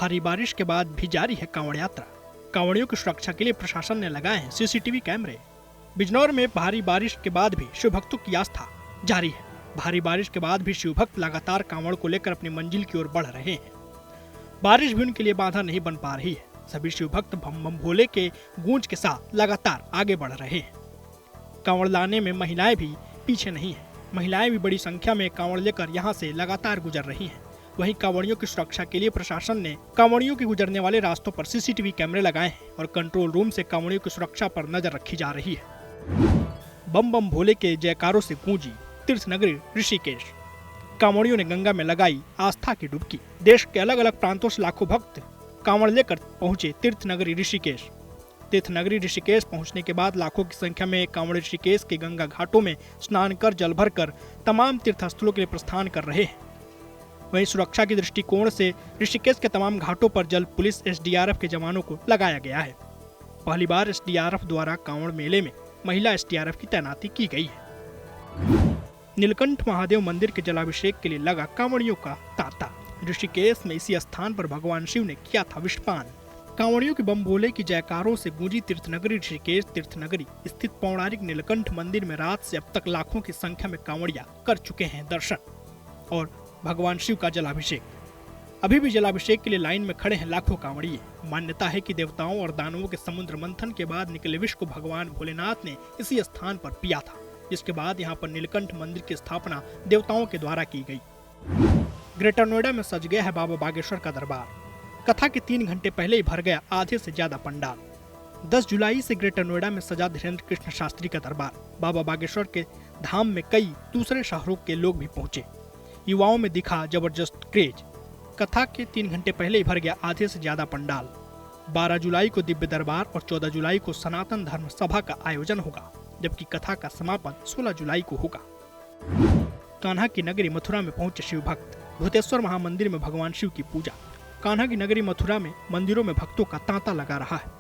भारी बारिश के बाद भी जारी है कांवड़ यात्रा। कांवड़ियों की सुरक्षा के लिए प्रशासन ने लगाए हैं सीसीटीवी कैमरे। बिजनौर में भारी बारिश के बाद भी शिव भक्तों की आस्था जारी है। भारी बारिश के बाद भी शिव भक्त लगातार कांवड़ को लेकर अपनी मंजिल की ओर बढ़ रहे हैं। बारिश भी उनके लिए बाधा नहीं बन पा रही है। सभी शिव भक्त बम बम भोले के गूंज के साथ लगातार आगे बढ़ रहे हैं। कांवड़ लाने में महिलाएं भी पीछे नहीं है। महिलाएं भी बड़ी संख्या में कांवड़ लेकर यहां से लगातार गुजर रही हैं। वहीं कांवड़ियों की सुरक्षा के लिए प्रशासन ने कांवड़ियों के गुजरने वाले रास्तों पर सीसीटीवी कैमरे लगाए हैं और कंट्रोल रूम से कांवड़ियों की सुरक्षा पर नजर रखी जा रही है। बम बम भोले के जयकारों से गूंजी तीर्थ नगरी ऋषिकेश। कांवड़ियों ने गंगा में लगाई आस्था की डुबकी। देश के अलग अलग प्रांतों से लाखों भक्त कांवड़ लेकर पहुंचे तीर्थ नगरी ऋषिकेश। तीर्थ नगरी ऋषिकेश पहुंचने के बाद लाखों की संख्या में कांवड़ ऋषिकेश के गंगा घाटों में स्नान कर जल भरकर तमाम तीर्थस्थलों के लिए प्रस्थान कर रहे हैं। वहीं सुरक्षा के दृष्टिकोण से ऋषिकेश के तमाम घाटों पर जल पुलिस एसडीआरएफ के जवानों को लगाया गया है। पहली बार एसडीआरएफ द्वारा कांवड़ मेले में महिला एसडीआरएफ की तैनाती की गई है। नीलकंठ महादेव मंदिर के जलाभिषेक के लिए लगा कांवड़ियों का तांता। ऋषिकेश में इसी स्थान पर भगवान शिव ने किया था विषपान। कांवड़ियों के बम भोले की जयकारों से गूंजी तीर्थनगरी ऋषिकेश। तीर्थनगरी स्थित पौराणिक नीलकंठ मंदिर में रात से अब तक लाखों की संख्या में कांवड़िया कर चुके हैं दर्शन और भगवान शिव का जलाभिषेक। अभी भी जलाभिषेक के लिए लाइन में खड़े हैं लाखों कांवड़िए। मान्यता है कि देवताओं और दानवों के समुद्र मंथन के बाद निकले विष को भगवान भोलेनाथ ने इसी स्थान पर पिया था, जिसके बाद यहाँ पर नीलकंठ मंदिर की स्थापना देवताओं के द्वारा की गई। ग्रेटर नोएडा में सज गया है बाबा बागेश्वर का दरबार। कथा के 3 घंटे पहले ही भर गया आधे से ज्यादा पंडाल। 10 जुलाई से ग्रेटर नोएडा में सजा धीरेन्द्र कृष्ण शास्त्री का दरबार। बाबा बागेश्वर के धाम में कई दूसरे शहरों के लोग भी पहुंचे। युवाओं में दिखा जबरदस्त क्रेज। कथा के 3 घंटे पहले ही भर गया आधे से ज्यादा पंडाल। 12 जुलाई को दिव्य दरबार और 14 जुलाई को सनातन धर्म सभा का आयोजन होगा, जबकि कथा का समापन 16 जुलाई को होगा। कान्हा की नगरी मथुरा में पहुंचे शिव भक्त। भूतेश्वर महामंदिर में भगवान शिव की पूजा। कान्हा की नगरी मथुरा में मंदिरों में भक्तों का तांता लगा रहा है।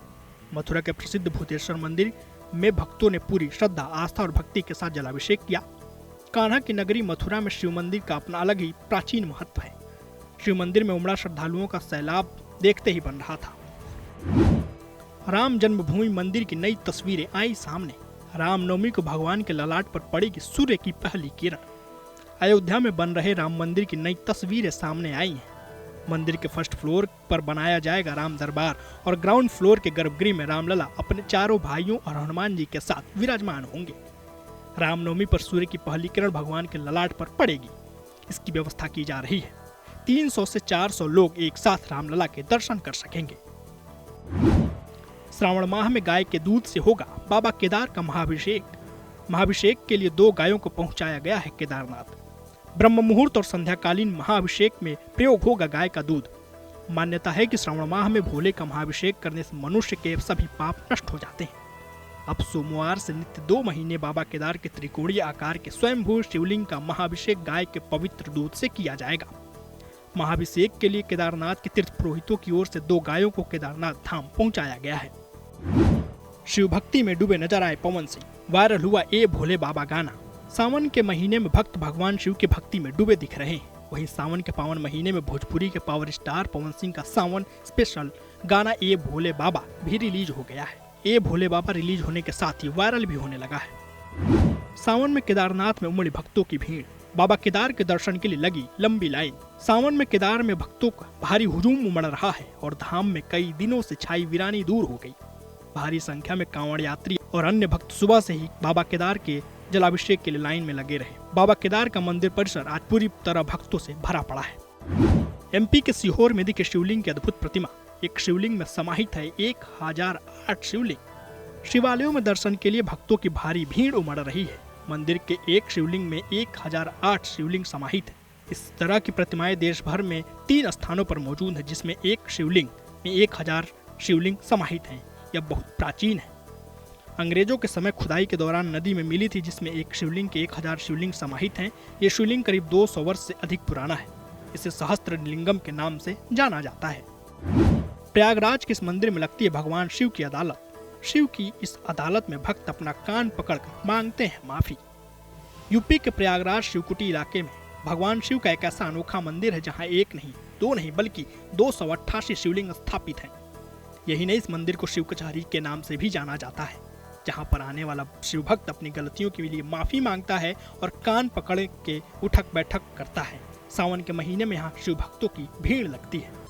मथुरा के प्रसिद्ध भूतेश्वर मंदिर में भक्तों ने पूरी श्रद्धा, आस्था और भक्ति के साथ जलाभिषेक किया। कान्हा की नगरी मथुरा में शिव मंदिर का अपना अलग ही प्राचीन महत्व है। शिव मंदिर में उमड़ा श्रद्धालुओं का सैलाब देखते ही बन रहा था। राम जन्मभूमि मंदिर की नई तस्वीरें आई सामने। रामनवमी को भगवान के ललाट पर पड़ेगी सूर्य की पहली किरण। अयोध्या में बन रहे राम मंदिर की नई तस्वीरें सामने आई हैं। मंदिर के फर्स्ट फ्लोर पर बनाया जाएगा राम दरबार और ग्राउंड फ्लोर के गर्भगृह में रामलला अपने चारों भाइयों और हनुमान जी के साथ विराजमान होंगे। रामनवमी पर सूर्य की पहली किरण भगवान के ललाट पर पड़ेगी। इसकी व्यवस्था की जा रही है। 300 से 400 लोग एक साथ रामलला के दर्शन कर सकेंगे। श्रावण माह में गाय के दूध से होगा बाबा केदार का महाभिषेक। महाभिषेक के लिए 2 गायों को पहुंचाया गया है केदारनाथ। ब्रह्म मुहूर्त और संध्याकालीन महाभिषेक में प्रयोग होगा गाय का दूध। मान्यता है कि श्रावण माह में भोले का महाभिषेक करने से मनुष्य के सभी पाप नष्ट हो जाते हैं। अब सोमवार से नित्य 2 महीने बाबा केदार के त्रिकोणीय आकार के स्वयंभू शिवलिंग का महाभिषेक गाय के पवित्र दूध से किया जाएगा। महाभिषेक के लिए केदारनाथ के तीर्थ पुरोहितों की ओर से 2 गायों को केदारनाथ धाम पहुंचाया गया है। शिव भक्ति में डूबे नजर आए पवन सिंह। वायरल हुआ ए भोले बाबा गाना। सावन के महीने में भक्त भगवान शिव की भक्ति में डूबे दिख रहे हैं। वहीं सावन के पावन महीने में भोजपुरी के पावर स्टार पवन सिंह का सावन स्पेशल गाना ए भोले बाबा भी रिलीज हो गया है। ए भोले बाबा रिलीज होने के साथ ही वायरल भी होने लगा है। सावन में केदारनाथ में उमड़ी भक्तों की भीड़। बाबा केदार के दर्शन के लिए लगी लंबी लाइन। सावन में केदार में भक्तों का भारी हुजूम उमड़ रहा है और धाम में कई दिनों से छाई वीरानी दूर हो गई। भारी संख्या में कांवड़ यात्री और अन्य भक्त सुबह से ही बाबा केदार के जलाभिषेक के लिए लाइन में लगे रहे। बाबा केदार का मंदिर परिसर आज पूरी तरह भक्तों से भरा पड़ा है। एमपी के सीहोर में दिखे शिवलिंग की अद्भुत प्रतिमा। एक शिवलिंग में समाहित है 1008 शिवलिंग। शिवालयों में दर्शन के लिए भक्तों की भारी भीड़ उमड़ रही है। मंदिर के एक शिवलिंग में 1008 शिवलिंग समाहित है। इस तरह की प्रतिमाएं देश भर में 3 स्थानों पर मौजूद है, जिसमें एक शिवलिंग में 1000 शिवलिंग समाहित हैं। यह बहुत प्राचीन है। अंग्रेजों के समय खुदाई के दौरान नदी में मिली थी, जिसमें एक शिवलिंग के 1000 शिवलिंग समाहित हैं। ये शिवलिंग करीब 200 वर्ष से अधिक पुराना है। इसे सहस्त्र लिंगम के नाम से जाना जाता है। प्रयागराज के इस मंदिर में लगती है भगवान शिव की अदालत। शिव की इस अदालत में भक्त अपना कान पकड़कर मांगते हैं माफी। यूपी के प्रयागराज शिवकुटी इलाके में भगवान शिव का एक ऐसा अनोखा मंदिर है जहां एक नहीं, दो नहीं, बल्कि 288 शिवलिंग स्थापित हैं। यही नहीं, इस मंदिर को शिव कचहरी के नाम से भी जाना जाता है, जहां पर आने वाला शिव भक्त अपनी गलतियों के लिए माफी मांगता है और कान पकड़ के उठक बैठक करता है। सावन के महीने में यहाँ शिव भक्तों की भीड़ लगती है।